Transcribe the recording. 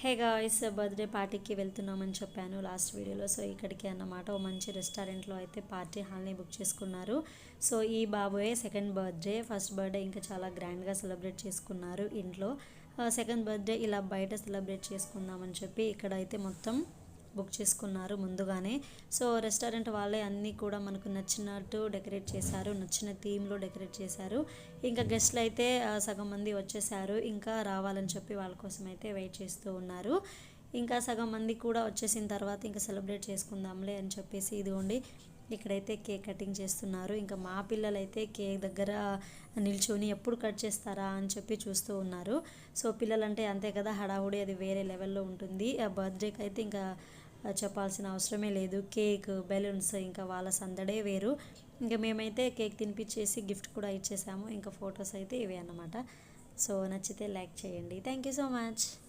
Hey guys, birthday పార్టీకి వెళ్తున్నామని చెప్పాను లాస్ట్ వీడియోలో. సో ఇక్కడికి అన్నమాట ఓ మంచి రెస్టారెంట్లో అయితే పార్టీ హాల్ని బుక్ చేసుకున్నారు. సో ఈ బాబోయే సెకండ్ బర్త్డే. ఫస్ట్ బర్త్డే ఇంకా చాలా గ్రాండ్గా సెలబ్రేట్ చేసుకున్నారు ఇంట్లో. సెకండ్ బర్త్డే ఇలా బయట సెలబ్రేట్ చేసుకుందామని చెప్పి ఇక్కడైతే మొత్తం బుక్ చేసుకున్నారు ముందుగానే. సో రెస్టారెంట్ వాళ్ళే అన్నీ కూడా మనకు నచ్చినట్టు డెకరేట్ చేశారు, నచ్చిన థీమ్లో డెకరేట్ చేశారు. ఇంకా గెస్ట్లు అయితే సగం మంది వచ్చేసారు, ఇంకా రావాలని చెప్పి వాళ్ళ కోసం అయితే వెయిట్ చేస్తూ ఉన్నారు. ఇంకా సగం మంది కూడా వచ్చేసిన తర్వాత ఇంకా సెలబ్రేట్ చేసుకుందాంలే అని చెప్పేసి ఇదిగోండి ఇక్కడైతే కేక్ కటింగ్ చేస్తున్నారు. ఇంకా మా పిల్లలైతే కేక్ దగ్గర నిల్చొని ఎప్పుడు కట్ చేస్తారా అని చెప్పి చూస్తూ ఉన్నారు. సో పిల్లలంటే అంతే కదా, హడావుడి అది వేరే లెవెల్లో ఉంటుంది. ఆ బర్త్డేకి అయితే ఇంకా చెప్పాల్సిన అవసరమే లేదు. కేక్, బెలూన్స్, ఇంకా వాళ్ళ సందడే వేరు. ఇంకా మేమైతే కేక్ తినిపించేసి గిఫ్ట్ కూడా ఇచ్చేసాము. ఇంకా ఫొటోస్ అయితే ఇవే అన్నమాట. సో నచ్చితే లైక్ చేయండి. Thank you so much.